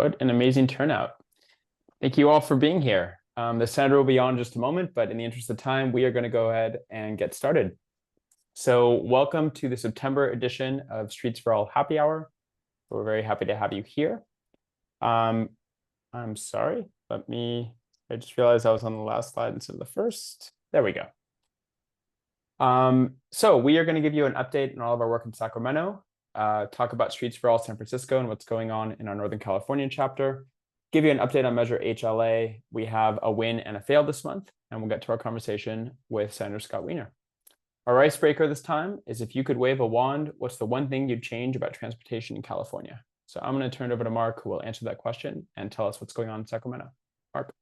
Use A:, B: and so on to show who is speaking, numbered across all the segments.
A: What an amazing turnout. Thank you all for being here. The senator will be on in just a moment, but in the interest of time, we are going to go ahead and get started. So welcome to the September edition of Streets for All Happy Hour. We're very happy to have you here. I'm sorry, I just realized I was on the last slide instead of the first. There we go. So we are going to give you an update on all of our work in Sacramento, talk about Streets for All San Francisco and what's going on in our Northern California chapter, give you an update on Measure HLA. We have a win and a fail this month, and we'll get to our conversation with Senator Scott Wiener. Our icebreaker this time is if you could wave a wand, what's the one thing you'd change about transportation in California? So I'm going to turn it over to Mark, who will answer that question and tell us what's going on in Sacramento. Mark.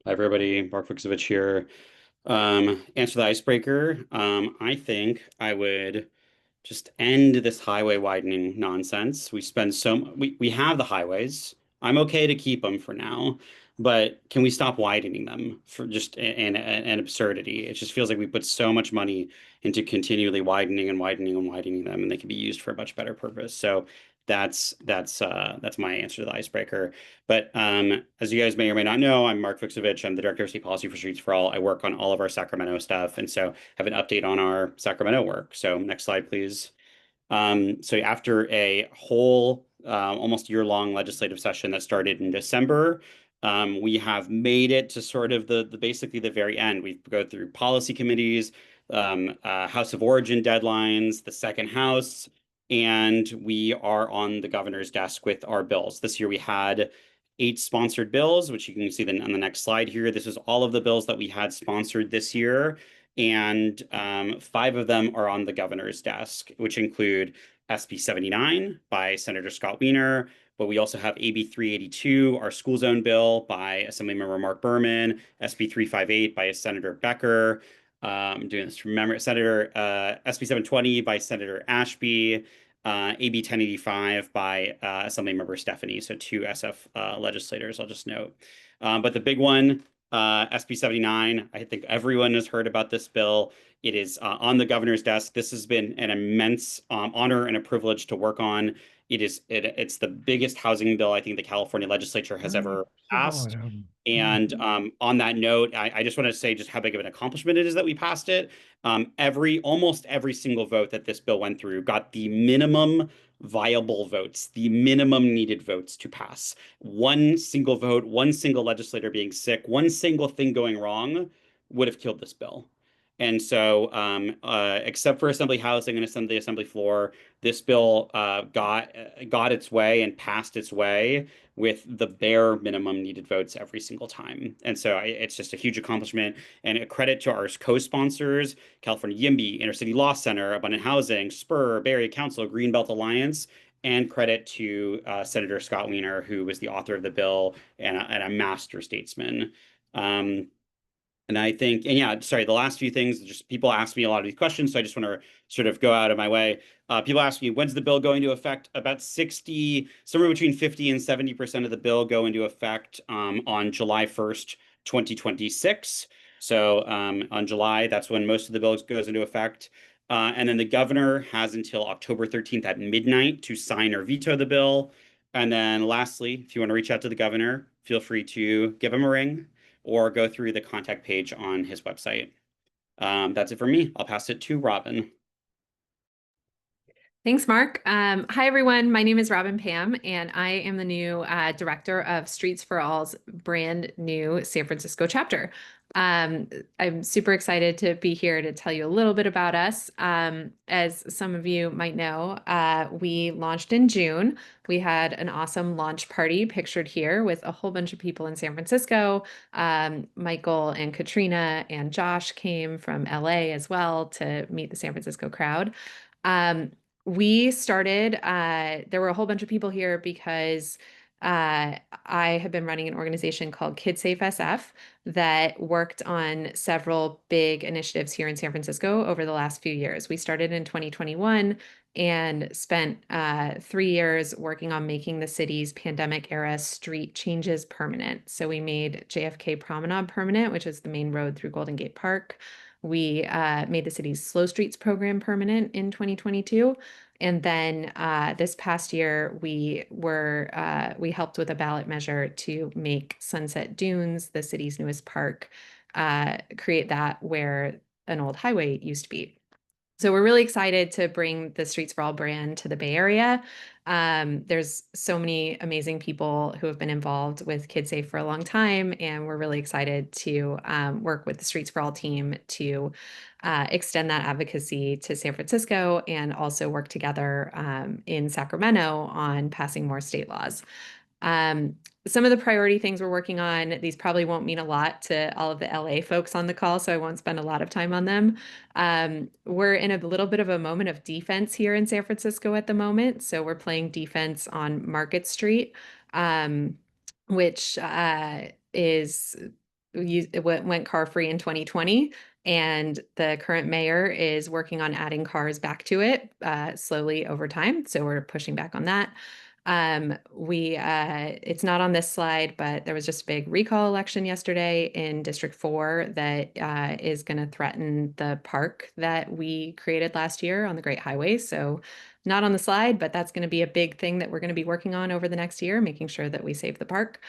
B: Hi, everybody. Mark Vuksovich here. Answer the icebreaker. I think I would just end this highway widening nonsense. We have the highways. I'm okay to keep them for now, but can we stop widening them for just an absurdity? It just feels like we put so much money into continually widening and widening and widening them, and they can be used for a much better purpose. So that's my answer to the icebreaker. But as you guys may or may not know, I'm Mark Vuksovich. I'm the Director of State Policy for Streets for All. I work on all of our Sacramento stuff, and so have an update on our Sacramento work. So next slide, please. So after a whole almost year-long legislative session that started in December, we have made it to sort of basically the very end. We go through policy committees, House of Origin deadlines, the second house, and we are on the governor's desk with our bills. This year we had 8 sponsored bills, which you can see on the next slide here. This is all of the bills that we had sponsored this year. And 5 of them are on the governor's desk, which include SB 79 by Senator Scott Wiener, but we also have AB 382, our school zone bill by Assemblymember Mark Berman, SB 358 by Senator Becker, I'm doing this from memory, SB 720 by Senator Ashby, AB 1085 by Assemblymember Stephanie, so 2 SF legislators, I'll just note. But the big one, SB 79, I think everyone has heard about this bill. It is on the governor's desk. This has been an immense honor and a privilege to work on. It's the biggest housing bill I think the California legislature has ever passed. And on that note, I just want to say just how big of an accomplishment it is that we passed it. Almost every single vote that this bill went through got the minimum viable votes, the minimum needed votes to pass. One single vote, one single legislator being sick, one single thing going wrong would have killed this bill. And so, except for Assembly Housing and the Assembly floor, this bill got its way and passed its way with the bare minimum needed votes every single time. And so it's just a huge accomplishment and a credit to our co-sponsors, California YIMBY, Intercity Law Center, Abundant Housing, Spur, Bay Area Council, Greenbelt Alliance, and credit to Senator Scott Wiener, who was the author of the bill and a master statesman. And I think, and yeah, sorry, the last few things, just people ask me a lot of these questions, so I just want to sort of go out of my way. People ask me, when's the bill going to affect? About 60, somewhere between 50 and 70% of the bill go into effect on July 1st, 2026. So on July, that's when most of the bill goes into effect. And then the governor has until October 13th at midnight to sign or veto the bill. And then lastly, if you want to reach out to the governor, feel free to give him a ring or go through the contact page on his website. That's it for me. I'll pass it to Robin.
C: Thanks, Mark. Hi, everyone. My name is Robin Pam, and I am the new director of Streets for All's brand new San Francisco chapter. I'm super excited to be here to tell you a little bit about us. As some of you might know, we launched in June. We had an awesome launch party pictured here with a whole bunch of people in San Francisco. Michael and Katrina and Josh came from LA as well to meet the San Francisco crowd. We started, there were a whole bunch of people here because I have been running an organization called Kids Safe SF that worked on several big initiatives here in San Francisco over the last few years. We started in 2021 and spent 3 years working on making the city's pandemic era street changes permanent. So we made JFK Promenade permanent, which is the main road through Golden Gate Park. We made the city's Slow Streets program permanent in 2022. And then this past year, we helped with a ballot measure to make Sunset Dunes, the city's newest park, create that where an old highway used to be. So we're really excited to bring the Streets for All brand to the Bay Area. There's so many amazing people who have been involved with KidSafe for a long time, and we're really excited to work with the Streets for All team to extend that advocacy to San Francisco and also work together in Sacramento on passing more state laws. Some of the priority things we're working on, these probably won't mean a lot to all of the LA folks on the call, so I won't spend a lot of time on them. We're in a little bit of a moment of defense here in San Francisco at the moment. So we're playing defense on Market Street, which went car free in 2020. And the current mayor is working on adding cars back to it slowly over time. So we're pushing back on that. It's not on this slide, but there was just a big recall election yesterday in District 4 that is going to threaten the park that we created last year on the Great Highway. So not on the slide, but that's going to be a big thing that we're going to be working on over the next year, making sure that we save the park.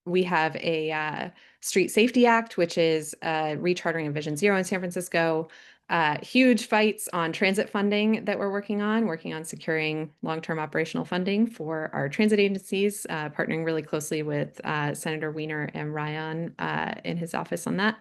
C: We have a Street Safety Act, which is rechartering of Vision Zero in San Francisco. Huge fights on transit funding that we're working on securing long-term operational funding for our transit agencies, partnering really closely with Senator Wiener and Ryan in his office on that.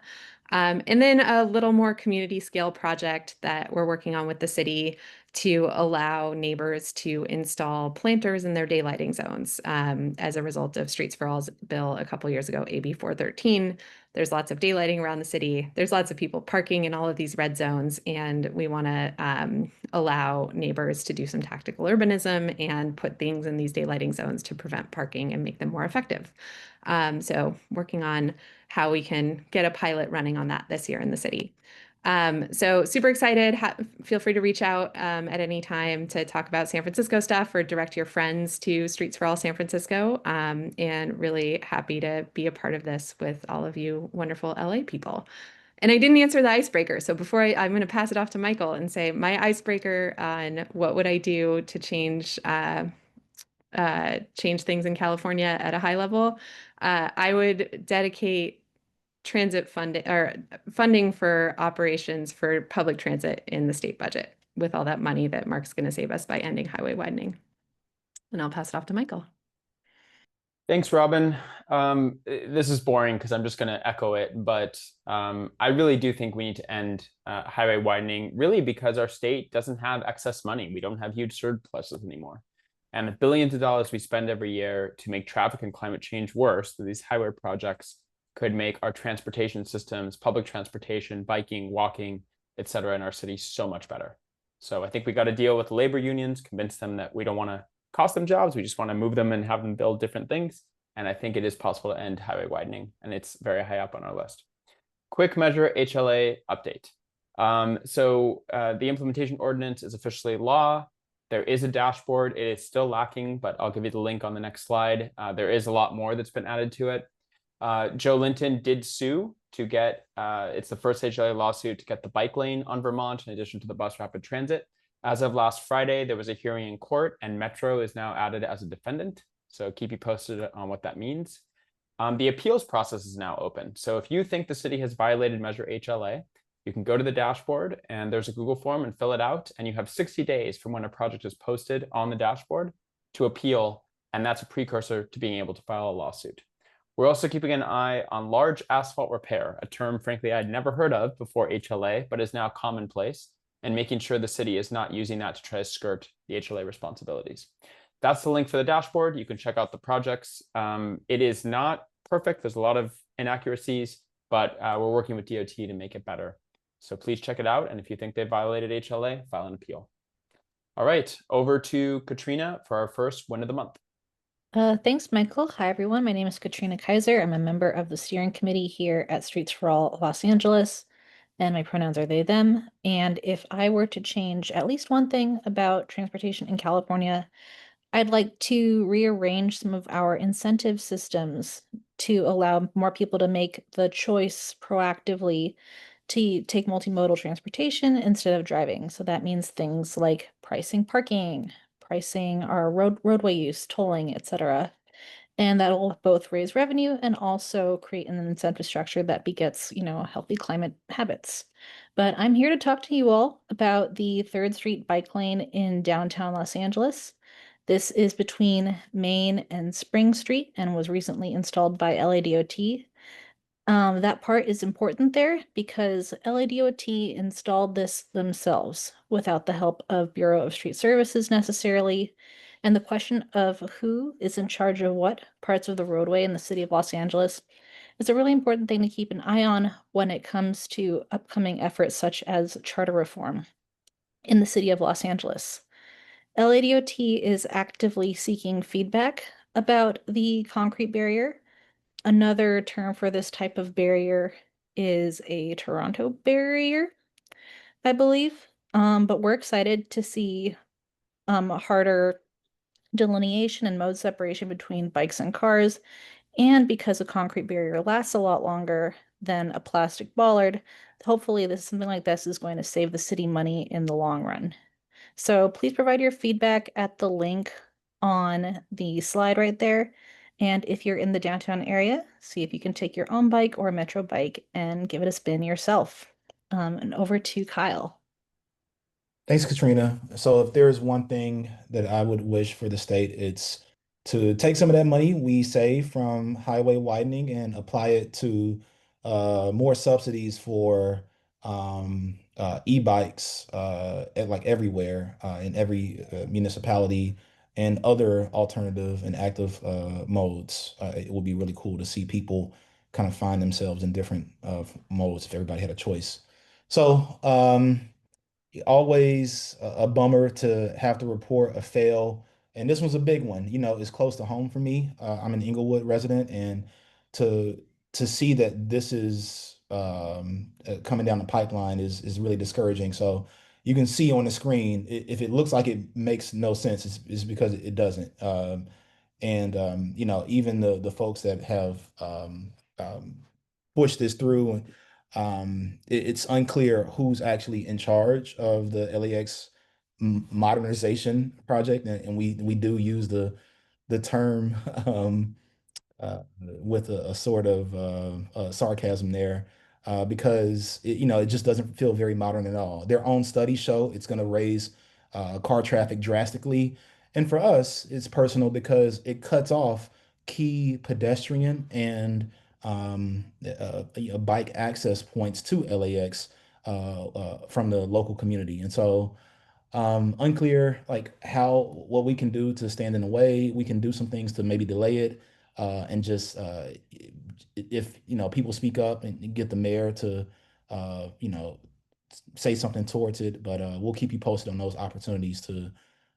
C: And then a little more community scale project that we're working on with the city to allow neighbors to install planters in their daylighting zones as a result of Streets for All's bill a couple years ago, AB 413. There's lots of daylighting around the city. There's lots of people parking in all of these red zones, and we want to allow neighbors to do some tactical urbanism and put things in these daylighting zones to prevent parking and make them more effective. So working on how we can get a pilot running on that this year in the city. So super excited. Feel free to reach out at any time to talk about San Francisco stuff or direct your friends to Streets for All San Francisco. And really happy to be a part of this with all of you wonderful LA people. And I didn't answer the icebreaker. So before I'm going to pass it off to Michael and say my icebreaker on what would I do to change things in California at a high level. I would dedicate transit funding for operations for public transit in the state budget with all that money that Mark's going to save us by ending highway widening. And I'll pass it off to Michael.
A: Thanks, Robin. This is boring because I'm just going to echo it, but I really do think we need to end highway widening, really because our state doesn't have excess money. We don't have huge surpluses anymore. And the billions of dollars we spend every year to make traffic and climate change worse through these highway projects could make our transportation systems, public transportation, biking, walking, et cetera, in our city so much better. So I think we got to deal with labor unions, convince them that we don't want to cost them jobs. We just want to move them and have them build different things. And I think it is possible to end highway widening, and it's very high up on our list. Quick measure HLA update. The implementation ordinance is officially law. There is a dashboard. It is still lacking, but I'll give you the link on the next slide. There is a lot more that's been added to it. Joe Linton did sue to get, it's the first HLA lawsuit to get the bike lane on Vermont in addition to the bus rapid transit. As of last Friday, there was a hearing in court and Metro is now added as a defendant. So keep you posted on what that means. The appeals process is now open. So if you think the city has violated Measure HLA, you can go to the dashboard and there's a Google form and fill it out. And you have 60 days from when a project is posted on the dashboard to appeal. And that's a precursor to being able to file a lawsuit. We're also keeping an eye on large asphalt repair, a term, frankly, I'd never heard of before HLA, but is now commonplace, and making sure the city is not using that to try to skirt the HLA responsibilities. That's the link for the dashboard. You can check out the projects. It is not perfect. There's a lot of inaccuracies, but we're working with DOT to make it better. So please check it out. And if you think they violated HLA, file an appeal. All right, over to Katrina for our first win of the month.
D: Thanks, Michael. Hi, everyone. My name is Katrina Kaiser. I'm a member of the steering committee here at Streets for All Los Angeles, and my pronouns are they, them. And if I were to change at least one thing about transportation in California, I'd like to rearrange some of our incentive systems to allow more people to make the choice proactively to take multimodal transportation instead of driving. So that means things like pricing parking, pricing our roadway use, tolling, etc. And that'll both raise revenue and also create an incentive structure that begets, healthy climate habits. But I'm here to talk to you all about the 3rd Street bike lane in downtown Los Angeles. This is between Main and Spring Street and was recently installed by LADOT. That part is important there because LADOT installed this themselves without the help of Bureau of Street Services necessarily. And the question of who is in charge of what parts of the roadway in the city of Los Angeles is a really important thing to keep an eye on when it comes to upcoming efforts such as charter reform in the city of Los Angeles. LADOT is actively seeking feedback about the concrete barrier. Another term for this type of barrier is a Toronto barrier, I believe. But we're excited to see a harder delineation and mode separation between bikes and cars. And because a concrete barrier lasts a lot longer than a plastic bollard, hopefully something like this is going to save the city money in the long run. So please provide your feedback at the link on the slide right there. And if you're in the downtown area, see if you can take your own bike or a Metro bike and give it a spin yourself. And over to Kyle.
E: Thanks, Katrina. So if there is one thing that I would wish for the state, it's to take some of that money we save from highway widening and apply it to more subsidies for e-bikes at like everywhere in every municipality and other alternative and active modes. It would be really cool to see people kind of find themselves in different modes if everybody had a choice. So always a bummer to have to report a fail. And this one's a big one. It's close to home for me. I'm an Inglewood resident, and to to see that this is coming down the pipeline is really discouraging. So you can see on the screen if it looks like it makes no sense, it's because it doesn't. And even the folks that have pushed this through, it's unclear who's actually in charge of the LAX modernization project, and we do use the term with a sort of sarcasm there, because it just doesn't feel very modern at all. Their own studies show it's going to raise car traffic drastically, and for us, it's personal because it cuts off key pedestrian and bike access points to LAX from the local community, and so. Unclear like what we can do to stand in the way. We can do some things to maybe delay it, and just if people speak up and get the mayor to say something towards it. But we'll keep you posted on those opportunities to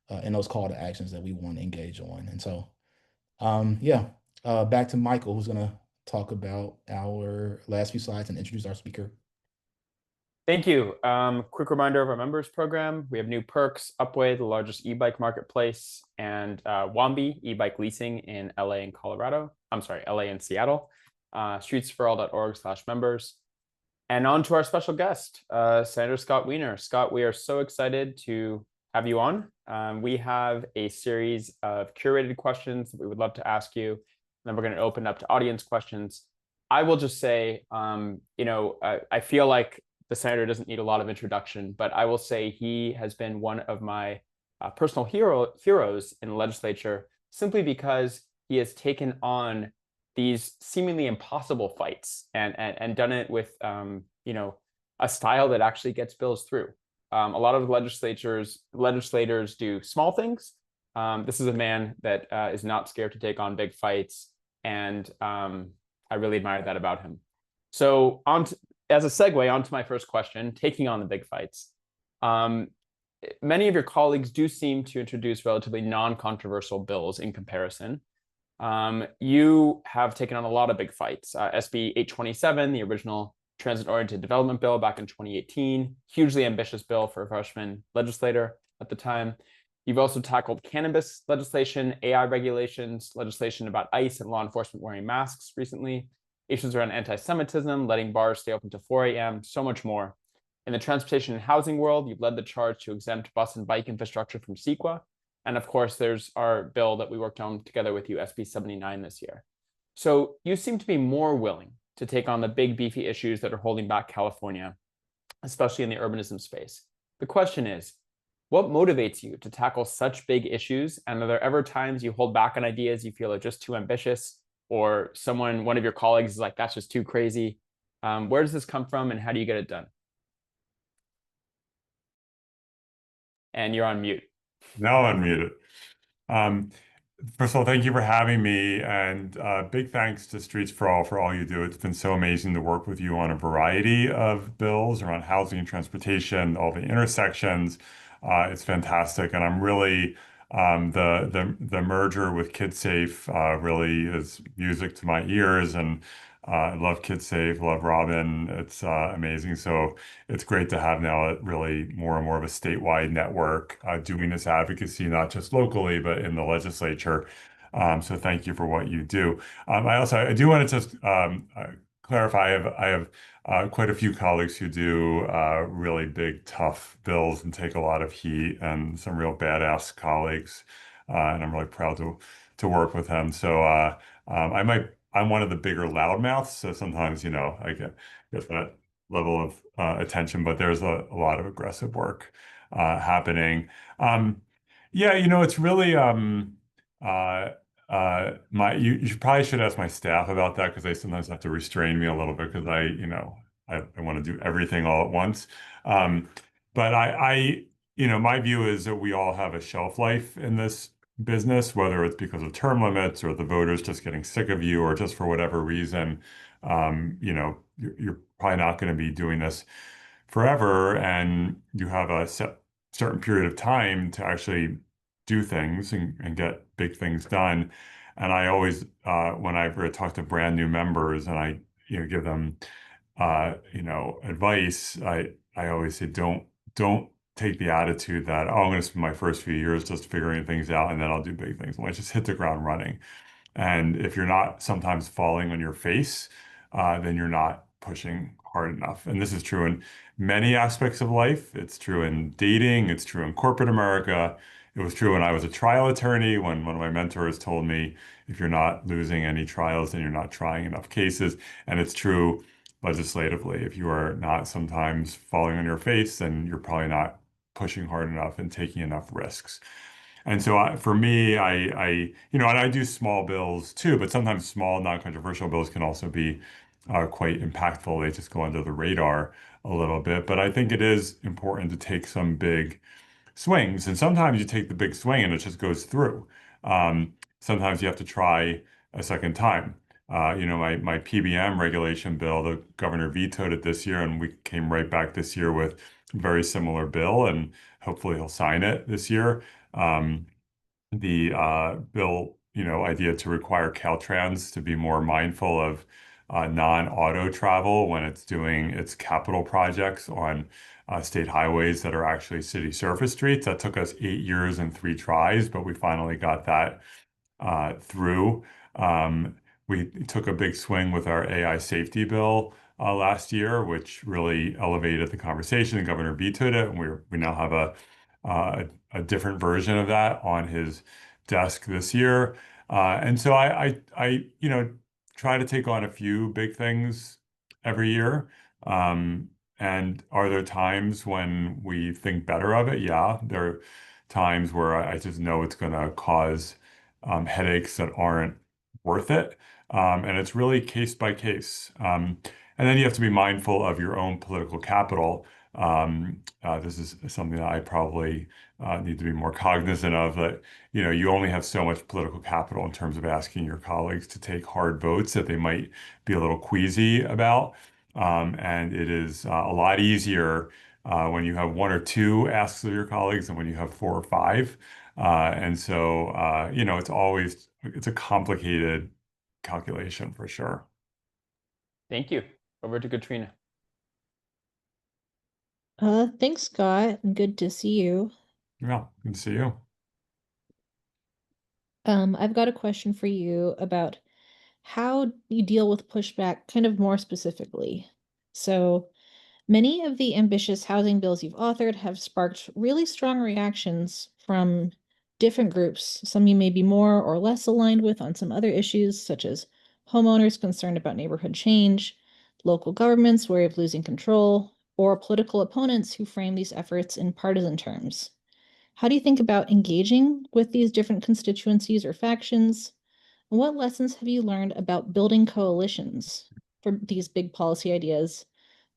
E: and those call to actions that we want to engage on. And so yeah, back to Michael, who's gonna talk about our last few slides and introduce our speaker.
A: Thank you. Quick reminder of our members program. We have new perks: Upway, the largest e-bike marketplace, and Wambi, e-bike leasing in LA and Colorado. I'm sorry, LA and Seattle. streetsforall.org/members. And on to our special guest, Senator Scott Wiener. Scott, we are so excited to have you on. We have a series of curated questions that we would love to ask you. And then we're going to open up to audience questions. I will just say, I feel like the senator doesn't need a lot of introduction, but I will say he has been one of my personal heroes in the legislature, simply because he has taken on these seemingly impossible fights and done it with a style that actually gets bills through. A lot of legislators do small things. This is a man that is not scared to take on big fights, and I really admire that about him. So as a segue onto my first question, taking on the big fights. Many of your colleagues do seem to introduce relatively non-controversial bills in comparison. You have taken on a lot of big fights. SB 827, the original transit-oriented development bill back in 2018, hugely ambitious bill for a freshman legislator at the time. You've also tackled cannabis legislation, AI regulations, legislation about ICE and law enforcement wearing masks recently. issues around anti-Semitism, letting bars stay open to 4 a.m., so much more. In the transportation and housing world, you've led the charge to exempt bus and bike infrastructure from CEQA. And of course, there's our bill that we worked on together with you, SB 79 this year. So you seem to be more willing to take on the big beefy issues that are holding back California, especially in the urbanism space. The question is, what motivates you to tackle such big issues? And are there ever times you hold back on ideas you feel are just too ambitious, or one of your colleagues is like, that's just too crazy? Where does this come from and how do you get it done? And you're on mute.
F: Now unmuted. First of all, thank you for having me, and big thanks to Streets for all you do. It's been so amazing to work with you on a variety of bills around housing and transportation, all the intersections. It's fantastic, and I'm really the merger with KidSafe really is music to my ears, and I love KidSafe, love Robin. It's amazing. So it's great to have now really more and more of a statewide network doing this advocacy, not just locally, but in the legislature. So thank you for what you do. I do want to just clarify. I have quite a few colleagues who do really big, tough bills and take a lot of heat, and some real badass colleagues. And I'm really proud to work with them. So I'm one of the bigger loudmouths, so sometimes, I get that level of attention, but there's a lot of aggressive work happening. Yeah, it's really you probably should ask my staff about that, because they sometimes have to restrain me a little bit, because I want to do everything all at once. But my view is that we all have a shelf life in this business, whether it's because of term limits or the voters just getting sick of you, or just for whatever reason. You're probably not going to be doing this forever, and you have a certain period of time to actually do things and get big things done. And I always, when I talk to brand new members and I give them advice, I always say, don't take the attitude that, oh, I'm going to spend my first few years just figuring things out and then I'll do big things. Let's just hit the ground running. And if you're not sometimes falling on your face, then you're not pushing hard enough. And this is true in many aspects of life. It's true in dating. It's true in corporate America. It was true when I was a trial attorney, when one of my mentors told me, if you're not losing any trials, then you're not trying enough cases. And it's true legislatively. If you are not sometimes falling on your face, then you're probably not pushing hard enough and taking enough risks. And so for me, and I do small bills too, but sometimes small, non-controversial bills can also be quite impactful. They just go under the radar a little bit. But I think it is important to take some big swings. And sometimes you take the big swing and it just goes through. Sometimes you have to try a second time. My PBM regulation bill, the governor vetoed it this year, and we came right back this year with a very similar bill, and hopefully he'll sign it this year. The bill, idea to require Caltrans to be more mindful of non-auto travel when it's doing its capital projects on state highways that are actually city surface streets. That took us 8 years and 3 tries, but we finally got that through. We took a big swing with our AI safety bill last year, which really elevated the conversation. The governor vetoed it, and we now have a different version of that on his desk this year. And so I try to take on a few big things every year. And are there times when we think better of it? Yeah, there are times where I just know it's going to cause headaches that aren't worth it. And it's really case by case. And then you have to be mindful of your own political capital. This is something that I probably need to be more cognizant of, that you only have so much political capital in terms of asking your colleagues to take hard votes that they might be a little queasy about. And it is a lot easier when you have 1 or 2 asks of your colleagues than when you have 4 or 5. And so it's a complicated calculation for sure.
A: Thank you. Over to Katrina.
D: Thanks, Scott, and good to see you.
F: Yeah, good to see you.
D: I've got a question for you about how you deal with pushback kind of more specifically. So many of the ambitious housing bills you've authored have sparked really strong reactions from different groups. Some you may be more or less aligned with on some other issues, such as homeowners concerned about neighborhood change, local governments worried of losing control, or political opponents who frame these efforts in partisan terms. How do you think about engaging with these different constituencies or factions? And what lessons have you learned about building coalitions for these big policy ideas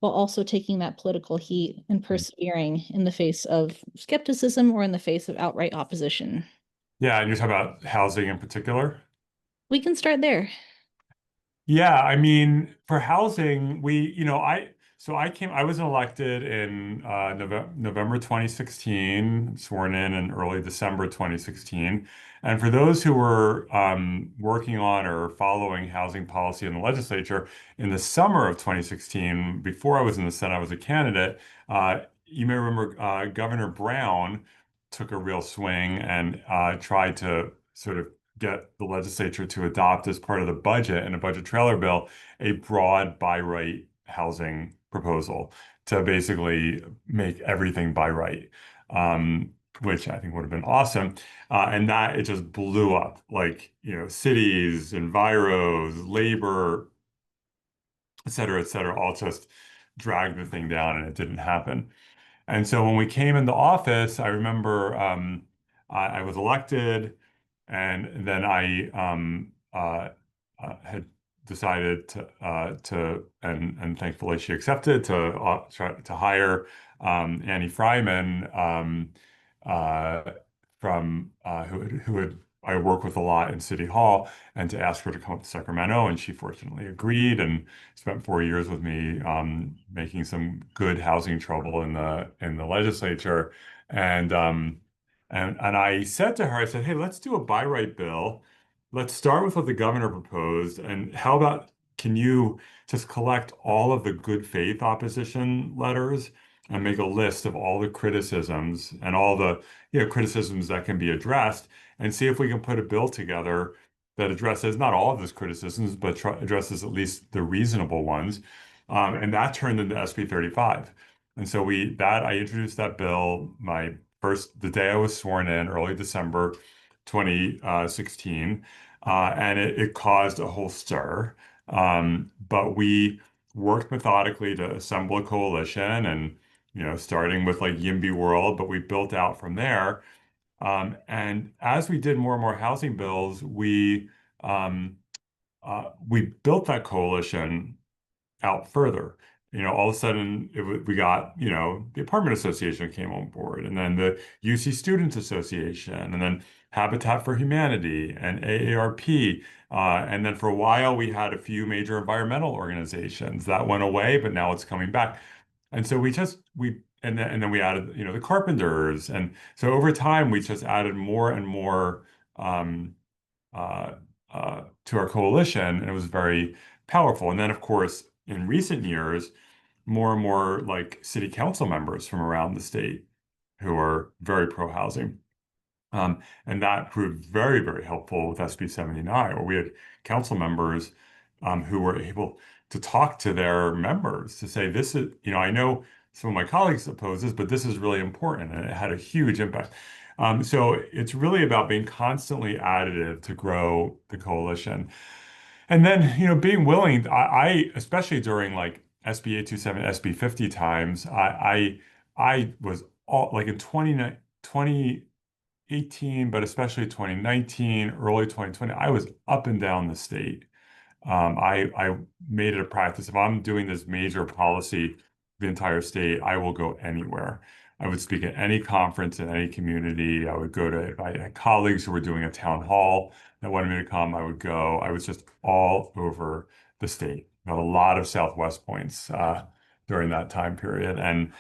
D: while also taking that political heat and persevering in the face of skepticism or in the face of outright opposition?
F: Yeah, and you're talking about housing in particular?
D: We can start there.
F: Yeah, I mean, for housing, I was elected in November 2016, sworn in early December 2016. And for those who were working on or following housing policy in the legislature in the summer of 2016, before I was in the Senate, I was a candidate. You may remember Governor Brown took a real swing and tried to sort of get the legislature to adopt as part of the budget and a budget trailer bill a broad by right housing proposal to basically make everything by right, which I think would have been awesome. And that it just blew up, like, cities, enviros, labor, et cetera, all just dragged the thing down and it didn't happen. And so when we came into office, I remember I was elected, and then I had decided and thankfully she accepted to try to hire Annie Fryman from who had I work with a lot in City Hall, and to ask her to come up to Sacramento, and she fortunately agreed and spent 4 years with me making some good housing trouble in the legislature. And I said to her, I said, hey, let's do a by right bill. Let's start with what the governor proposed. And how about, can you just collect all of the good faith opposition letters and make a list of all the criticisms and all the criticisms that can be addressed, and see if we can put a bill together that addresses not all of those criticisms, but addresses at least the reasonable ones. And that turned into SB 35. And so I introduced that bill the day I was sworn in, early December 2016, and it caused a whole stir. But we worked methodically to assemble a coalition, and starting with like YIMBY World, but we built out from there. And as we did more and more housing bills, we built that coalition out further. All of a sudden we got, the Apartment Association came on board, and then the UC Students Association, and then Habitat for Humanity and AARP. And then for a while we had a few major environmental organizations that went away, but now it's coming back. And so and then we added, the carpenters. And so over time, we just added more and more to our coalition, and it was very powerful. And then, of course, in recent years, more and more like city council members from around the state who are very pro-housing. And that proved very, very helpful with SB 79, where we had council members who were able to talk to their members to say, this is, I know some of my colleagues oppose this, but this is really important, and it had a huge impact. So it's really about being constantly additive to grow the coalition. And then, being willing, I especially during like SB 827, SB 50 times, I was all like in 2018, but especially 2019, early 2020, I was up and down the state. I made it a practice. If I'm doing this major policy, the entire state, I will go anywhere. I would speak at any conference in any community. I would go to, if I had colleagues who were doing a town hall that wanted me to come, I would go. I was just all over the state. Got a lot of Southwest points during that time period. And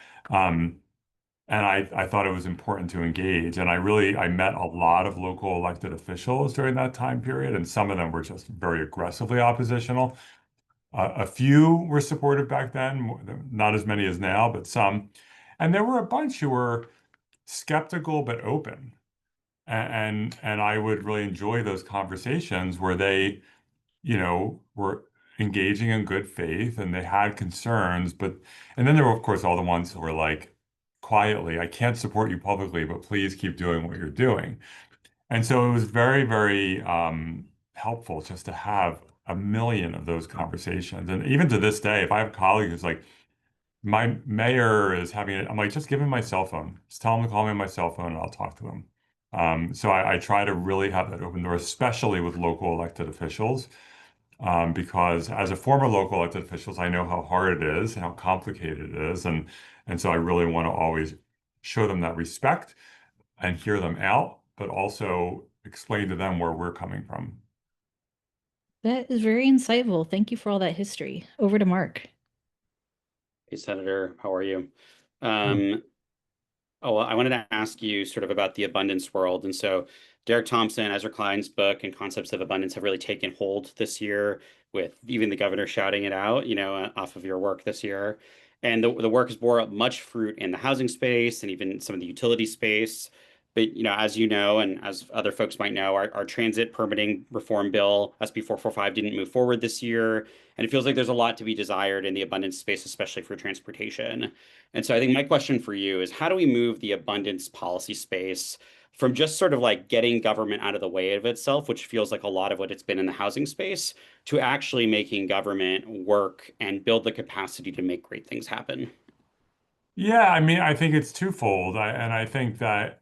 F: I thought it was important to engage. And I met a lot of local elected officials during that time period, and some of them were just very aggressively oppositional. A few were supportive back then, not as many as now, but some. And there were a bunch who were skeptical but open. And I would really enjoy those conversations where they were engaging in good faith and they had concerns, and then there were, of course, all the ones who were like, quietly, I can't support you publicly, but please keep doing what you're doing. And so it was very, very helpful just to have a million of those conversations. And even to this day, if I have a colleague who's like, my mayor is having it, I'm like, just give him my cell phone. Just tell him to call me on my cell phone and I'll talk to him. So I try to really have that open door, especially with local elected officials, because as a former local elected officials, I know how hard it is and how complicated it is. And so I really want to always show them that respect and hear them out, but also explain to them where we're coming from.
D: That is very insightful. Thank you for all that history. Over to Mark.
B: Hey, Senator, how are you? Well, I wanted to ask you sort of about the abundance world. And so Derek Thompson, Ezra Klein's book and concepts of abundance have really taken hold this year, with even the governor shouting it out, off of your work this year. And the work has bore up much fruit in the housing space and even some of the utility space. But, as you know, and as other folks might know, our transit permitting reform bill, SB 445, didn't move forward this year. And it feels like there's a lot to be desired in the abundance space, especially for transportation. And so I think my question for you is, how do we move the abundance policy space from just sort of like getting government out of the way of itself, which feels like a lot of what it's been in the housing space, to actually making government work and build the capacity to make great things happen?
F: Yeah, I mean, I think it's twofold. And I think that,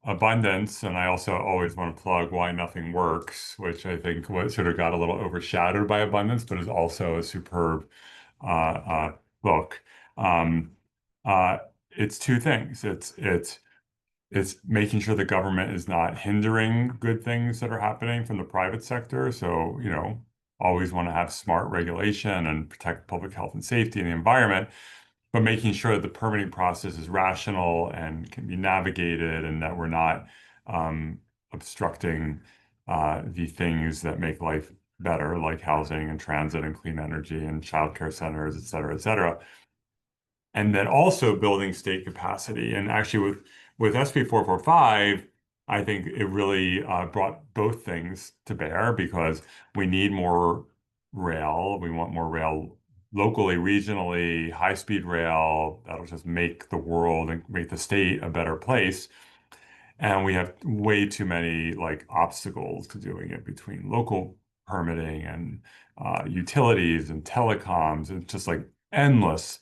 F: abundance, and I also always want to plug Why Nothing Works, which I think what sort of got a little overshadowed by abundance, but is also a superb book. Um, uh, it's two things. It's making sure the government is not hindering good things that are happening from the private sector. So, always want to have smart regulation and protect public health and safety and the environment, but making sure that the permitting process is rational and can be navigated, and that we're not obstructing the things that make life better, like housing and transit and clean energy and childcare centers, et cetera, et cetera. And then also building state capacity. And actually, with SB 445, I think it really brought both things to bear, because we need more rail. We want more rail locally, regionally, high-speed rail that'll just make the world and make the state a better place. And we have way too many like obstacles to doing it between local permitting and utilities and telecoms, and just like endless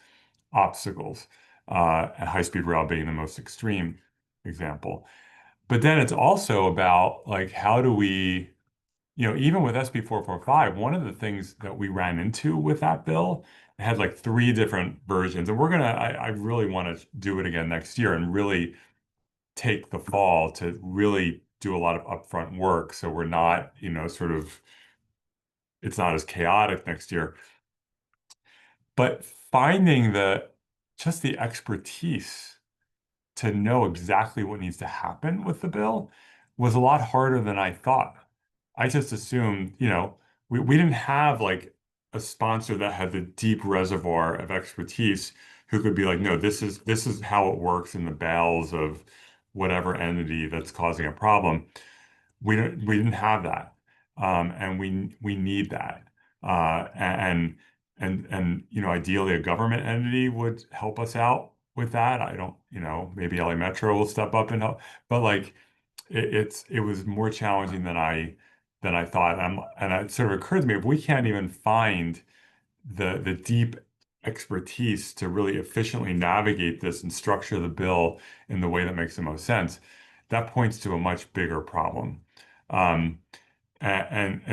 F: obstacles, and high-speed rail being the most extreme example. But then it's also about like, how do we, even with SB 445, one of the things that we ran into with that bill, it had like three different versions. And I really want to do it again next year and really take the fall to really do a lot of upfront work. So we're not, it's not as chaotic next year. But finding just the expertise to know exactly what needs to happen with the bill was a lot harder than I thought. I just assumed, we didn't have like a sponsor that had the deep reservoir of expertise who could be like, no, this is how it works in the bowels of whatever entity that's causing a problem. We didn't have that, and we need that. And ideally a government entity would help us out with that. I don't, maybe LA Metro will step up and help, but like it was more challenging than I thought. And it sort of occurred to me, if we can't even find the deep expertise to really efficiently navigate this and structure the bill in the way that makes the most sense, that points to a much bigger problem. And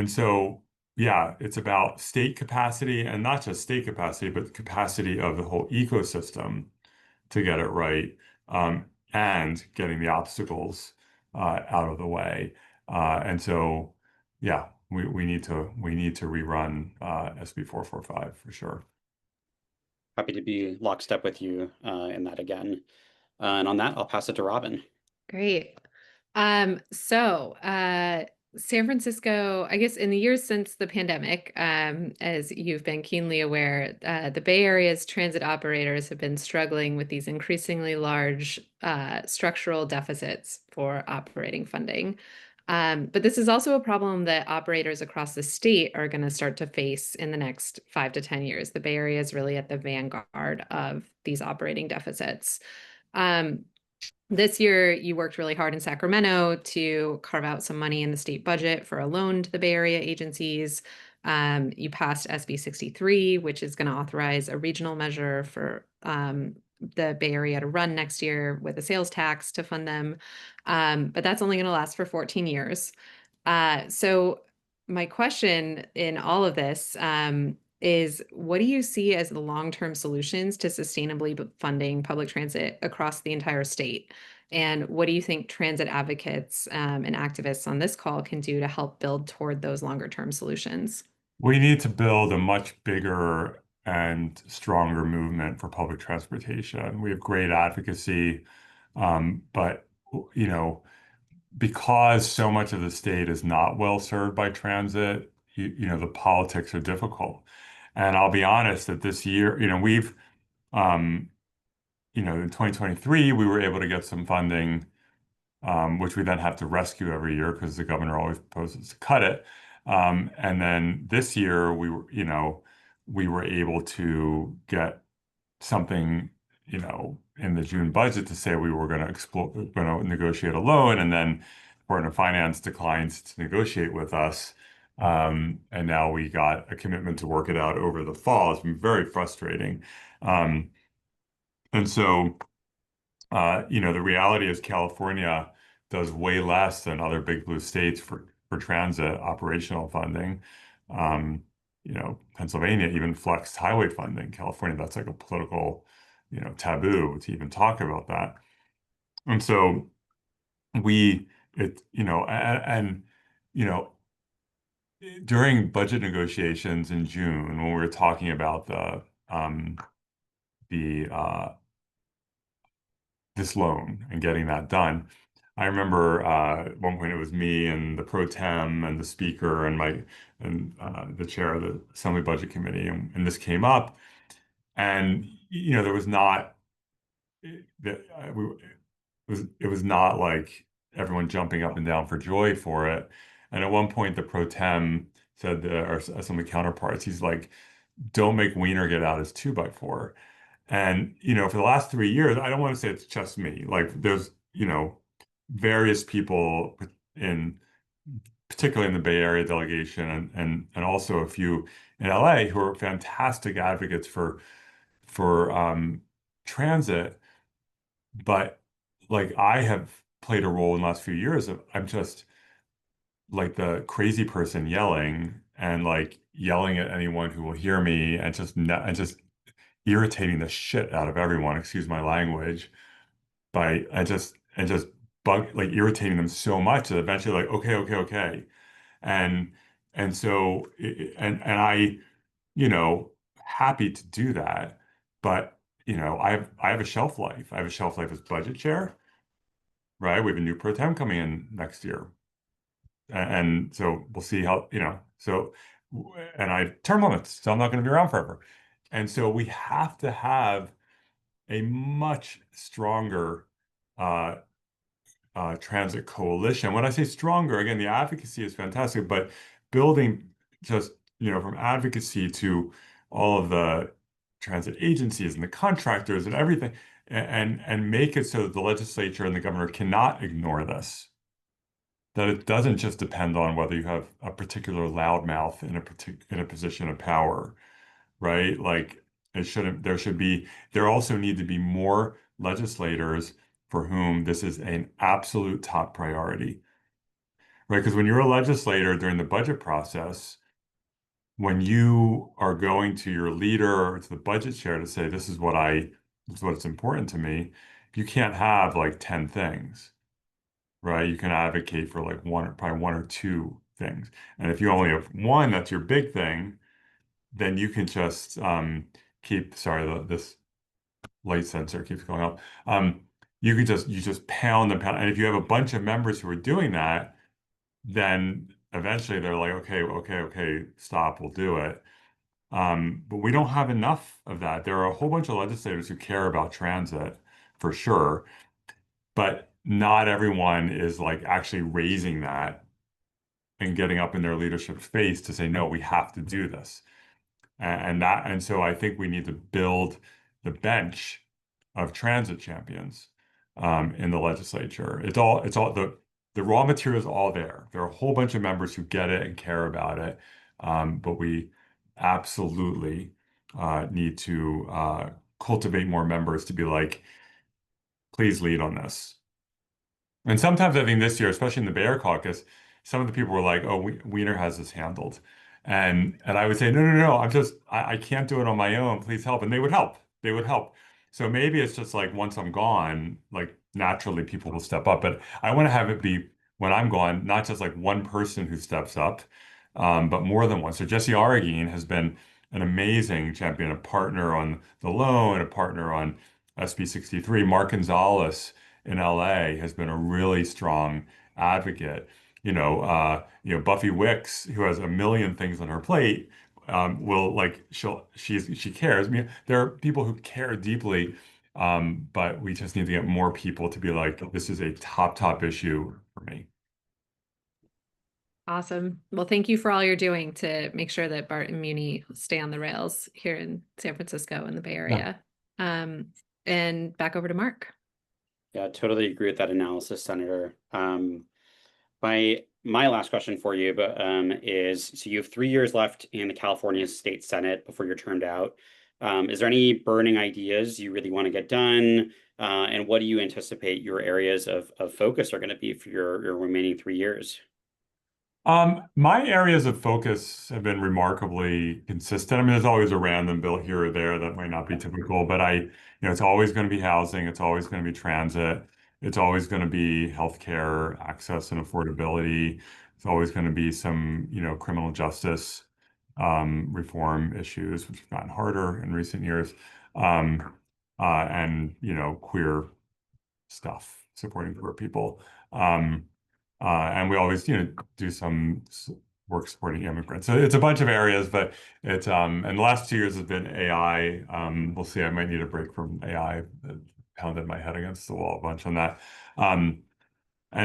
F: so, yeah, it's about state capacity, and not just state capacity, but the capacity of the whole ecosystem to get it right, and getting the obstacles out of the way. And so, yeah, we need to rerun SB 445 for sure.
B: Happy to be lockstep with you in that again. And on that, I'll pass it to Robin.
C: Great. San Francisco, I guess in the years since the pandemic, as you've been keenly aware, the Bay Area's transit operators have been struggling with these increasingly large structural deficits for operating funding. But this is also a problem that operators across the state are going to start to face in the next 5 to 10 years. The Bay Area is really at the vanguard of these operating deficits. This year, you worked really hard in Sacramento to carve out some money in the state budget for a loan to the Bay Area agencies. You passed SB 63, which is going to authorize a regional measure for the Bay Area to run next year with a sales tax to fund them. But that's only going to last for 14 years. So my question in all of this is, what do you see as the long-term solutions to sustainably funding public transit across the entire state? And what do you think transit advocates and activists on this call can do to help build toward those longer-term solutions?
F: We need to build a much bigger and stronger movement for public transportation. We have great advocacy, but you know, because so much of the state is not well served by transit, you know, the politics are difficult. And I'll be honest that this year, you know, in 2023, we were able to get some funding, which we then have to rescue every year because the governor always proposes to cut it. And then this year, we were able to get something, in the June budget to say we were going to negotiate a loan, and then Department of Finance declines to negotiate with us. And now we got a commitment to work it out over the fall. It's been very frustrating. And so, the reality is California does way less than other big blue states for transit operational funding. Pennsylvania even flexed highway funding. California, that's like a political, taboo to even talk about that. And so during budget negotiations in June, when we were talking about this loan and getting that done, I remember at one point it was me and the pro tem and the speaker and the chair of the Assembly Budget Committee, and this came up, and there was not it was not like everyone jumping up and down for joy for it. And at one point, the pro tem said to our Assembly counterparts, he's like, "Don't make Wiener get out his 2x4." And, for the last 3 years, I don't want to say it's just me. Like there's, various people particularly in the Bay Area delegation and also a few in LA who are fantastic advocates for transit. But like I have played a role in the last few years of I'm just like the crazy person yelling and like yelling at anyone who will hear me and just irritating the shit out of everyone, excuse my language, and just irritating them so much that eventually like, okay. And so I, happy to do that. But, I have a shelf life. I have a shelf life as budget chair, right? We have a new pro tem coming in next year. And so we'll see how, and I have term limits, so I'm not going to be around forever. And so we have to have a much stronger transit coalition. When I say stronger, again, the advocacy is fantastic, but building just, from advocacy to all of the transit agencies and the contractors and everything, and make it so that the legislature and the governor cannot ignore this. That it doesn't just depend on whether you have a particular loudmouth in a position of power, right? Like there also need to be more legislators for whom this is an absolute top priority, right? Because when you're a legislator during the budget process, when you are going to your leader or to the budget chair to say, this is what's important to me, you can't have like 10 things, right? You can advocate for like probably one or two things. And if you only have one, that's your big thing, then you can just this light sensor keeps going up. You just pound and pound. And if you have a bunch of members who are doing that, then eventually they're like, okay, stop, we'll do it. But we don't have enough of that. There are a whole bunch of legislators who care about transit for sure, but not everyone is like actually raising that and getting up in their leadership's face to say, no, we have to do this. And so I think we need to build the bench of transit champions in the legislature. It's all the raw material is all there. There are a whole bunch of members who get it and care about it, but we absolutely need to cultivate more members to be like, please lead on this. And sometimes I think this year, especially in the Bear Caucus, some of the people were like, "Oh, Wiener has this handled," and I would say, "No, no, no, I can't do it on my own. Please help." And they would help. They would help. So maybe it's just like once I'm gone, like naturally people will step up. But I want to have it be when I'm gone, not just like one person who steps up, but more than one. So Jesse Arreguín has been an amazing champion, a partner on the loan, a partner on SB 63. Mark Gonzalez in LA has been a really strong advocate. Buffy Wicks, who has a million things on her plate, will like she cares. I mean, there are people who care deeply, but we just need to get more people to be like, this is a top issue for me.
C: Awesome. Well, thank you for all you're doing to make sure that BART and Muni stay on the rails here in San Francisco and the Bay Area. And back over to Mark.
B: Yeah, totally agree with that analysis, Senator. My last question for you, is so you have 3 years left in the California State Senate before you're termed out. Is there any burning ideas you really want to get done? And what do you anticipate your areas of focus are going to be for your remaining 3 years?
F: My areas of focus have been remarkably consistent. I mean, there's always a random bill here or there that might not be typical, but it's always going to be housing, it's always going to be transit, it's always going to be healthcare access and affordability. It's always going to be some, criminal justice reform issues, which have gotten harder in recent years, and queer stuff, supporting queer people. And we always, do some work supporting immigrants. So it's a bunch of areas, but it's and the last 2 years has been AI. We'll see. I might need a break from AI. Pounded my head against the wall a bunch on that. And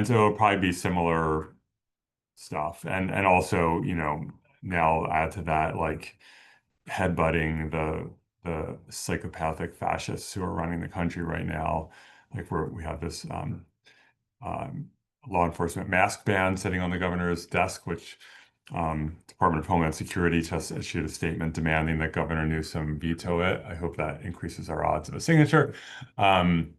F: so it'll probably be similar stuff. And also, now add to that like headbutting the psychopathic fascists who are running the country right now. Like we have this law enforcement mask ban sitting on the governor's desk, which Department of Homeland Security just issued a statement demanding that Governor Newsom veto it. I hope that increases our odds of a signature. And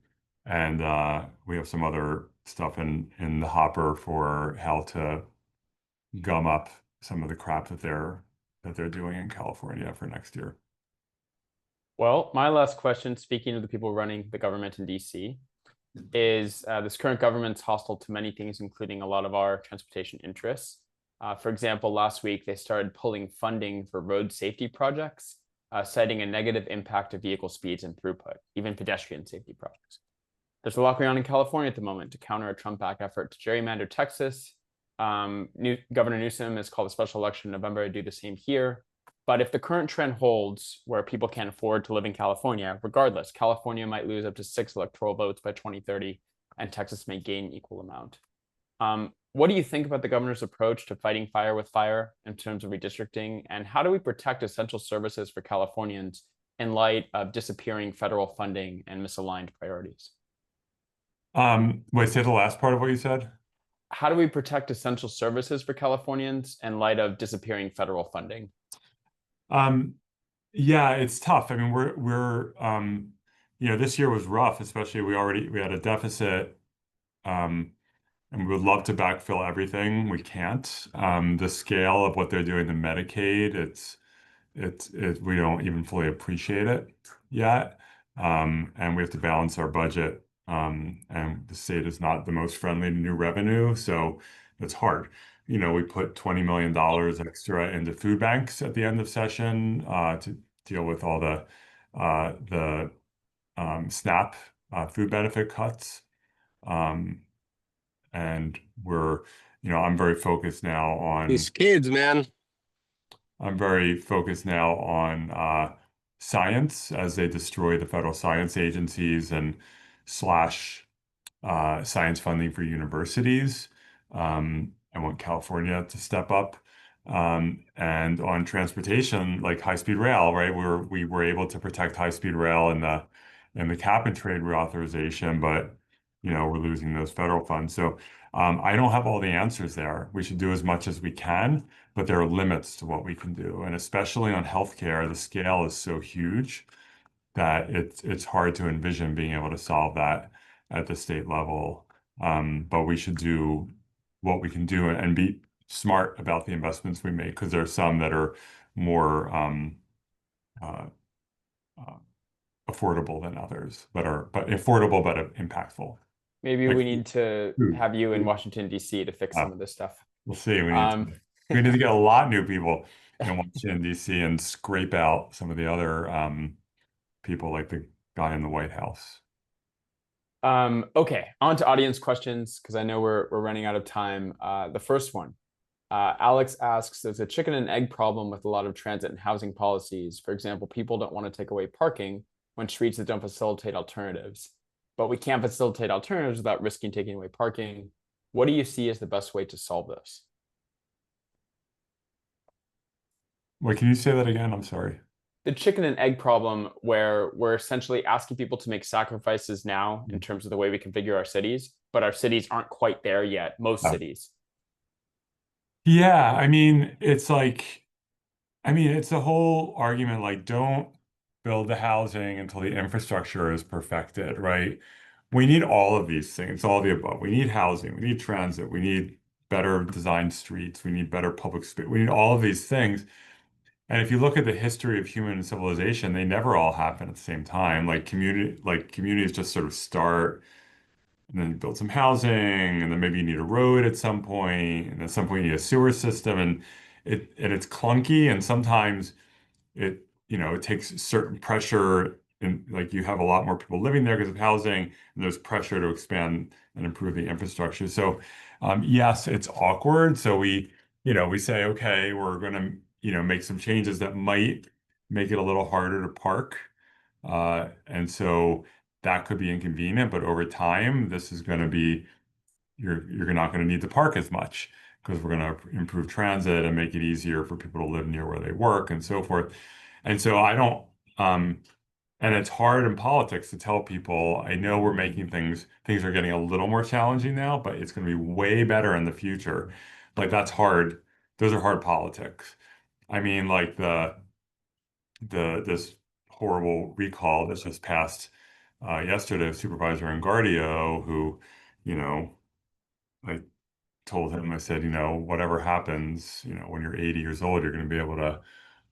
F: we have some other stuff in the hopper for how to gum up some of the crap that they're doing in California for next year.
A: Well, my last question, speaking of the people running the government in DC, is this current government's hostile to many things, including a lot of our transportation interests. For example, last week, they started pulling funding for road safety projects, citing a negative impact of vehicle speeds and throughput, even pedestrian safety projects. There's a lot going on in California at the moment to counter a Trump-backed effort to gerrymander Texas. Governor Newsom has called a special election in November to do the same here. But if the current trend holds where people can't afford to live in California, regardless, California might lose up to 6 electoral votes by 2030, and Texas may gain equal amount. What do you think about the governor's approach to fighting fire with fire in terms of redistricting? And how do we protect essential services for Californians in light of disappearing federal funding and misaligned priorities?
F: Wait, say the last part of what you said.
A: How do we protect essential services for Californians in light of disappearing federal funding?
F: Yeah, it's tough. I mean, we're this year was rough, especially we had a deficit, and we would love to backfill everything. We can't. The scale of what they're doing to Medicaid, we don't even fully appreciate it yet. And we have to balance our budget. And the state is not the most friendly to new revenue, so it's hard. We put $20 million extra into food banks at the end of session to deal with all the SNAP food benefit cuts. And I'm very focused now on
G: these kids, man.
F: I'm very focused now on science as they destroy the federal science agencies and slash science funding for universities. I want California to step up. And on transportation, like high-speed rail, right? We were able to protect high-speed rail in the cap and trade reauthorization, but we're losing those federal funds. So I don't have all the answers there. We should do as much as we can, but there are limits to what we can do. And especially on healthcare, the scale is so huge that it's hard to envision being able to solve that at the state level. But we should do what we can do and be smart about the investments we make, because there are some that are more uh, uh, affordable than others, but affordable but impactful.
A: Maybe
F: Like
A: we need to
F: food.
A: have you in Washington, D.C. to fix some of this stuff.
F: We'll see.
A: Um,
F: We need to get a lot of new people in Washington, D.C. and scrape out some of the other people like the guy in the White House.
A: Okay, on to audience questions, because I know we're running out of time. The first one, Alex asks, there's a chicken and egg problem with a lot of transit and housing policies. For example, people don't want to take away parking when streets that don't facilitate alternatives. But we can't facilitate alternatives without risking taking away parking. What do you see as the best way to solve this?
F: Wait, can you say that again? I'm sorry.
A: The chicken and egg problem, where we're essentially asking people to make sacrifices now in terms of the way we configure our cities, but our cities aren't quite there yet, most cities.
F: Yeah, I mean, it's a whole argument like, don't build the housing until the infrastructure is perfected, right? We need all of these things, all the above. We need housing, we need transit, we need better designed streets, we need better public space, we need all of these things. And if you look at the history of human civilization, they never all happen at the same time. Like communities just sort of start, and then build some housing, and then maybe you need a road at some point, and at some point you need a sewer system, and it's clunky, and sometimes it takes certain pressure, and like you have a lot more people living there because of housing, and there's pressure to expand and improve the infrastructure. So yes, it's awkward. So we say, okay, we're gonna make some changes that might make it a little harder to park. And so that could be inconvenient, but over time, this is going to be, you're not going to need to park as much, because we're going to improve transit and make it easier for people to live near where they work and so forth. And so I don't, and it's hard in politics to tell people, I know we're making things are getting a little more challenging now, but it's going to be way better in the future. Like that's hard. Those are hard politics. I mean, like this horrible recall that just passed yesterday of Supervisor Engardio, who, I told him, I said, whatever happens, when you're 80 years old, you're going to be able to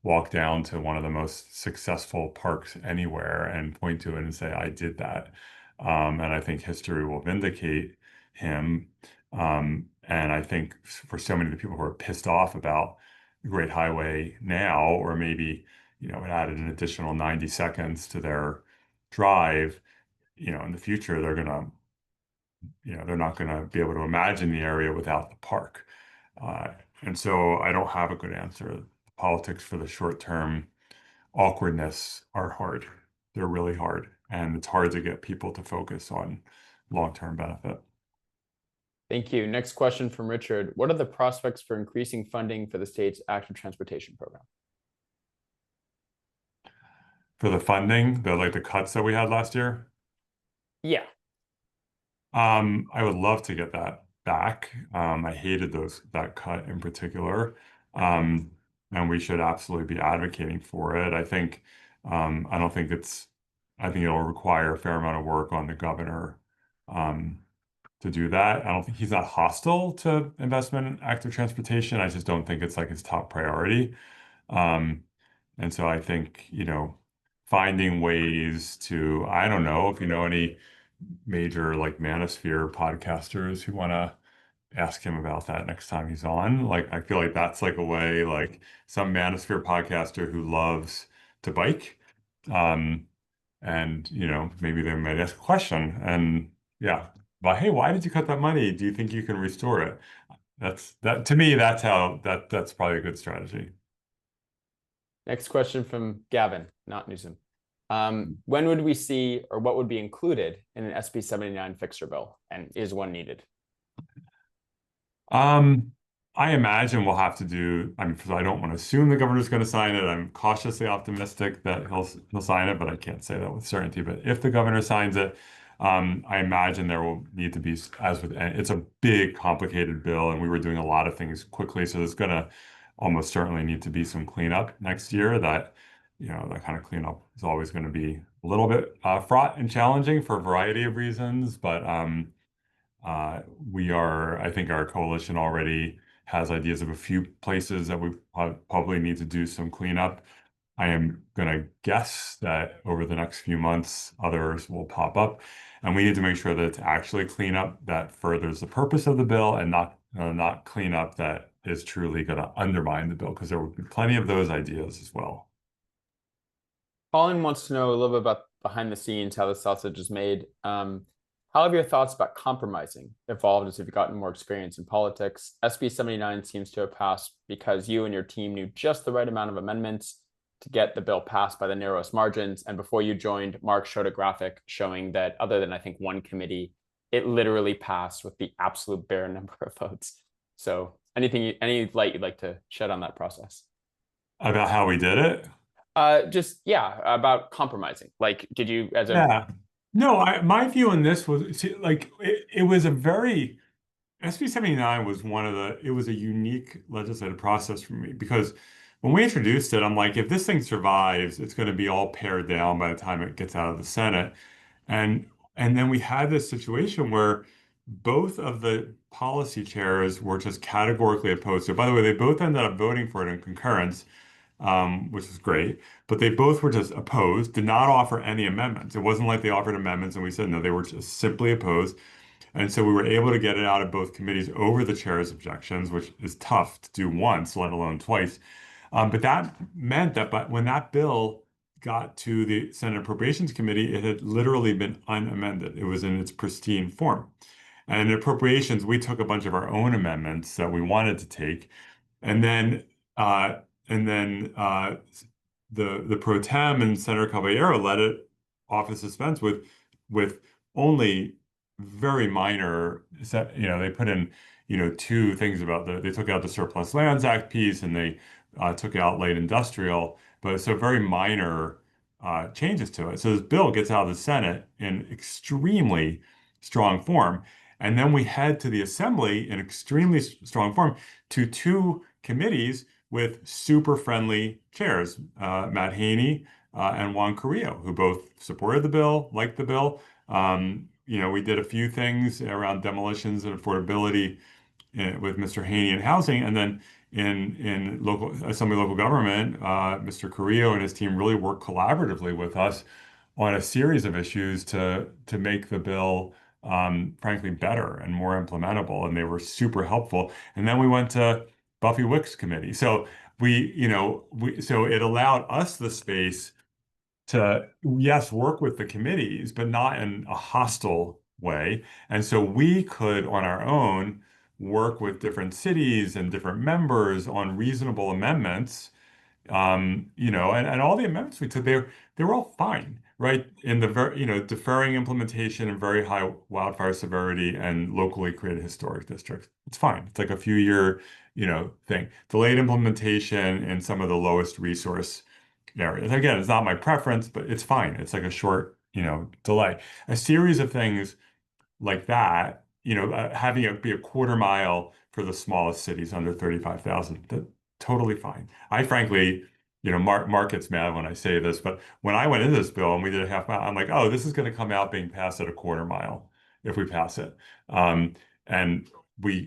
F: walk down to one of the most successful parks anywhere and point to it and say, I did that. And I think history will vindicate him. And I think for so many of the people who are pissed off about the Great Highway now, or maybe, it added an additional 90 seconds to their drive, in the future, they're not going to be able to imagine the area without the park. And so I don't have a good answer. Politics for the short term awkwardness are hard. They're really hard. And it's hard to get people to focus on long-term benefit.
A: Thank you. Next question from Richard. What are the prospects for increasing funding for the state's active transportation program?
F: For the funding, the cuts that we had last year?
A: Yeah.
F: I would love to get that back. I hated that cut in particular. And we should absolutely be advocating for it. I think I think it'll require a fair amount of work on the governor to do that. I don't think he's not hostile to investment in active transportation. I just don't think it's like his top priority. And so I think, finding ways to, I don't know if you know any major like manosphere podcasters who want to ask him about that next time he's on. Like, I feel like that's like a way, like some manosphere podcaster who loves to bike. And maybe they might ask a question, and yeah, but hey, why did you cut that money? Do you think you can restore it? That to me, that's probably a good strategy.
A: Next question from Gavin, not Newsom. When would we see, or what would be included in an SB 79 fixer bill, and is one needed?
F: I imagine we'll have to do, I mean, I don't want to assume the governor's going to sign it. I'm cautiously optimistic that he'll sign it, but I can't say that with certainty. But if the governor signs it, I imagine there will need to be, as with, it's a big, complicated bill, and we were doing a lot of things quickly. So there's going to almost certainly need to be some cleanup next year. That, that kind of cleanup is always going to be a little bit fraught and challenging for a variety of reasons. But I think our coalition already has ideas of a few places that we probably need to do some cleanup. I am going to guess that over the next few months, others will pop up, and we need to make sure that it's actually cleanup that furthers the purpose of the bill and not cleanup that is truly going to undermine the bill, because there will be plenty of those ideas as well.
A: Colin wants to know a little bit about behind the scenes, how the sausage is made. How have your thoughts about compromising evolved as you've gotten more experience in politics? SB 79 seems to have passed because you and your team knew just the right amount of amendments to get the bill passed by the narrowest margins. And before you joined, Mark showed a graphic showing that other than, I think, one committee, it literally passed with the absolute bare number of votes. So any light you'd like to shed on that process?
F: About how we did it?
A: About compromising. Like, did you, as a
F: Yeah. No, my view on this was like it was a very SB 79 was it was a unique legislative process for me, because when we introduced it, I'm like, if this thing survives, it's going to be all pared down by the time it gets out of the Senate. And then we had this situation where both of the policy chairs were just categorically opposed to it. By the way, they both ended up voting for it in concurrence, which was great. But they both were just opposed, did not offer any amendments. It wasn't like they offered amendments and we said no, they were just simply opposed. And so we were able to get it out of both committees over the chair's objections, which is tough to do once, let alone twice. But that meant that when that bill got to the Senate Appropriations Committee, it had literally been unamended. It was in its pristine form. And in appropriations, we took a bunch of our own amendments that we wanted to take, and then the pro tem and Senator Caballero let it off of suspense with only very minor, they put in, two things about they took out the Surplus Lands Act piece, and they took out light industrial, but so very minor changes to it. So this bill gets out of the Senate in extremely strong form. And then we head to the Assembly in extremely strong form to two committees with super friendly chairs, Matt Haney and Juan Carrillo, who both supported the bill, liked the bill. We did a few things around demolitions and affordability with Mr. Haney in housing, and then in local assembly, local government, Mr. Carrillo and his team really worked collaboratively with us on a series of issues to make the bill frankly better and more implementable, and they were super helpful. And then we went to Buffy Wick's committee, so so it allowed us the space to, yes, work with the committees, but not in a hostile way. And so we could, on our own, work with different cities and different members on reasonable amendments. And all the amendments we took, they were all fine, right? In the deferring implementation and very high wildfire severity and locally created historic districts. It's fine. It's like a few year, thing. Delayed implementation in some of the lowest resource areas. Again, it's not my preference, but it's fine. It's like a short, delay. A series of things like that, having it be a quarter mile for the smallest cities under 35,000, that's totally fine. I frankly, Mark gets mad when I say this, but when I went into this bill and we did a half mile, I'm like, oh, this is going to come out being passed at a quarter mile if we pass it. And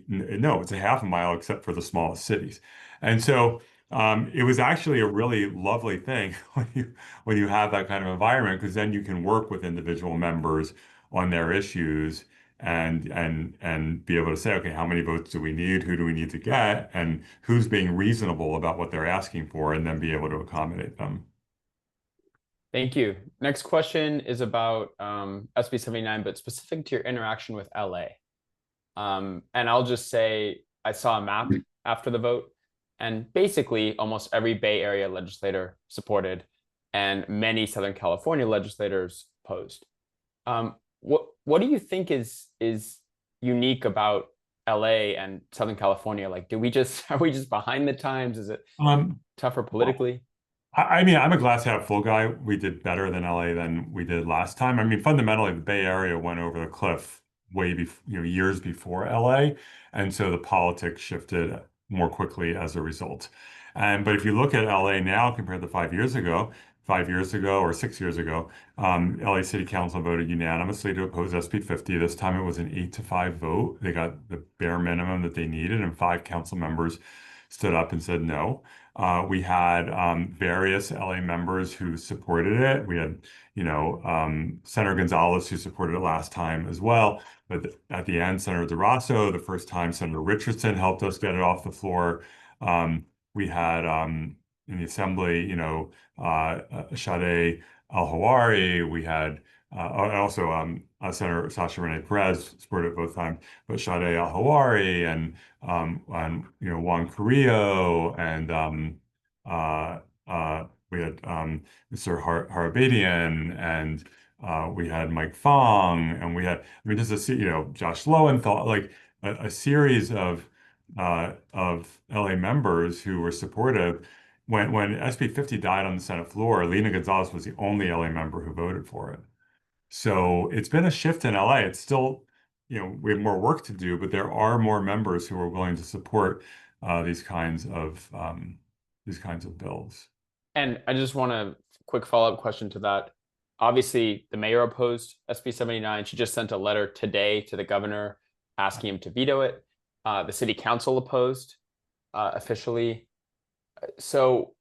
F: no, it's a half a mile except for the smallest cities. And so it was actually a really lovely thing when you have that kind of environment, because then you can work with individual members on their issues and be able to say, okay, how many votes do we need? Who do we need to get? And who's being reasonable about what they're asking for, and then be able to accommodate them.
A: Thank you. Next question is about SB 79, but specific to your interaction with LA. And I'll just say I saw a map after the vote, and basically almost every Bay Area legislator supported, and many Southern California legislators opposed. What do you think is unique about LA and Southern California? Like, are we just behind the times? Is it tougher politically?
F: I mean, I'm a glass half full guy. We did better than LA than we did last time. I mean, fundamentally, the Bay Area went over the cliff way before, years before LA, and so the politics shifted more quickly as a result. But if you look at LA now compared to 5 years ago, 5 years ago or 6 years ago, LA City Council voted unanimously to oppose SB 50. This time it was an 8-5 vote. They got the bare minimum that they needed, and 5 council members stood up and said no. We had various LA members who supported it. We had, Senator Gonzalez who supported it last time as well. But at the end, Senator DeRosso, the first time, Senator Richardson helped us get it off the floor. We had in the Assembly, Sade Al-Hawari. We had also Senator Sasha Renee Perez supported it both times, but Sade Al-Hawari and Juan Carrillo and we had Mr. Harabedian and we had Mike Fong and we had just Josh Lowenthal, like a series of LA members who were supportive. When SB 50 died on the Senate floor, Lena Gonzalez was the only LA member who voted for it. So it's been a shift in LA. It's still, we have more work to do, but there are more members who are willing to support these kinds of bills.
A: And I just want a quick follow-up question to that. Obviously, the mayor opposed SB 79. She just sent a letter today to the governor asking him to veto it. The city council opposed officially. So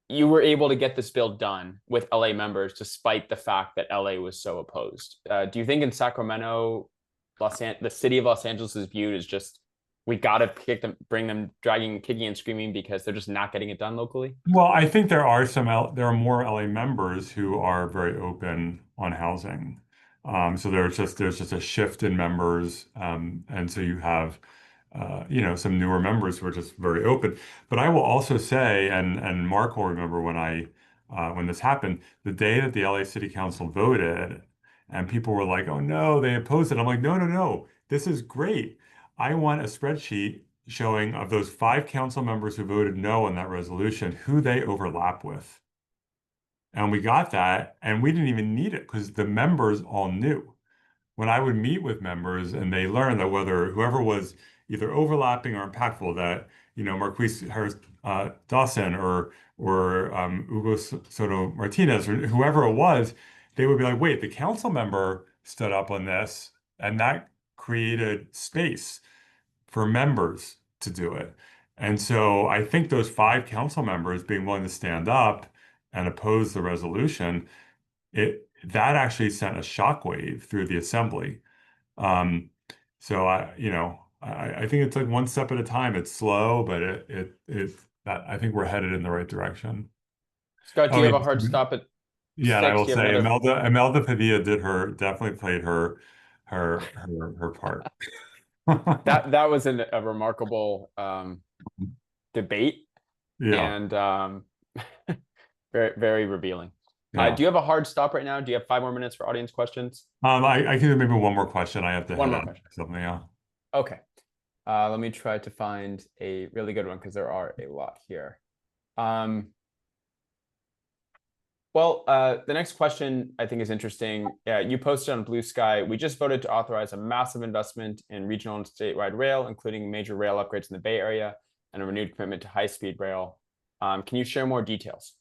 A: you were able to get this bill done with LA members despite the fact that LA was so opposed. Do you think in Sacramento, the city of Los Angeles is viewed as just, we got to bring them dragging, kicking and screaming because they're just not getting it done locally?
F: Well, I think there are more LA members who are very open on housing. So there's just a shift in members, and so you have some newer members who are just very open. But I will also say, and Mark will remember when this happened, the day that the LA City Council voted, and people were like, "Oh no, they opposed it." I'm like, no, this is great. I want a spreadsheet showing of those 5 council members who voted no on that resolution, who they overlap with. And we got that, and we didn't even need it because the members all knew. When I would meet with members and they learned that whoever was either overlapping or impactful, that Marquise Harris Dawson or Hugo Soto Martinez or whoever it was, they would be like, wait, the council member stood up on this, and that created space for members to do it. And so I think those 5 council members being willing to stand up and oppose the resolution, that actually sent a shockwave through the assembly. So I think it's like one step at a time. It's slow, but I think we're headed in the right direction.
A: Scott, do you have a hard stop at?
F: Yeah, and I will say Imelda Padilla definitely played her part.
A: That was a remarkable debate.
F: Yeah.
A: And very, very revealing.
F: Yeah.
A: Do you have a hard stop right now? Do you have 5 more minutes for audience questions?
F: I can do maybe one more question. I have to
A: One
F: head
A: more
F: out
A: question.
F: Something, yeah.
A: Okay. Let me try to find a really good one because there are a lot here. Well, the next question I think is interesting. You posted on Blue Sky, we just voted to authorize a massive investment in regional and statewide rail, including major rail upgrades in the Bay Area and a renewed commitment to high-speed rail. Can you share more details?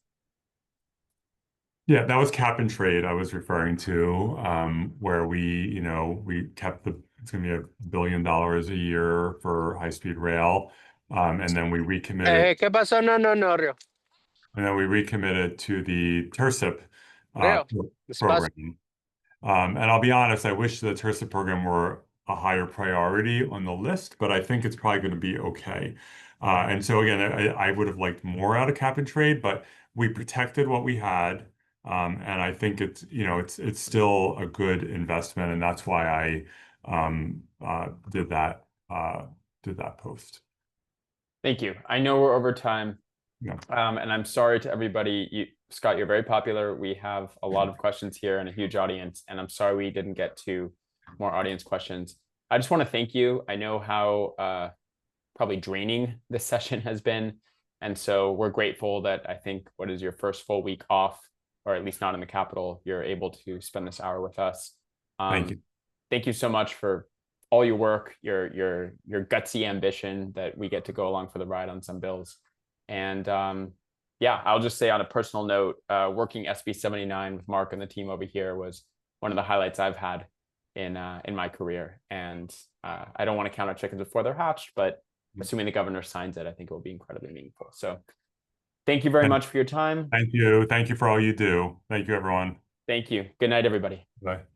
F: Yeah, that was cap and trade I was referring to, where we kept it's going to be $1 billion a year for high-speed rail, and then we recommitted.
G: ¿Qué pasó? No, Rio.
F: And then we recommitted to the TIRSIP
G: Rio,
F: program. And I'll be honest, I wish the TIRSIP program were a higher priority on the list, but I think it's probably going to be okay. And so again, I would have liked more out of cap and trade, but we protected what we had. And I think it's still a good investment, and that's why I did that post.
A: Thank you. I know we're over time.
F: Yeah.
A: And I'm sorry to everybody. Scott, you're very popular. We have a lot of questions here and a huge audience, and I'm sorry we didn't get to more audience questions. I just want to thank you. I know how probably draining this session has been. And so we're grateful that I think what is your first full week off, or at least not in the Capitol, you're able to spend this hour with us.
F: Thank you.
A: Thank you so much for all your work, your gutsy ambition that we get to go along for the ride on some bills. And yeah, I'll just say on a personal note, working SB 79 with Mark and the team over here was one of the highlights I've had in my career. And I don't want to count our chickens before they're hatched, but assuming the governor signs it, I think it will be incredibly meaningful. So thank you very much for your time.
F: Thank you. Thank you for all you do. Thank you, everyone.
A: Thank you. Good night, everybody.
F: Bye.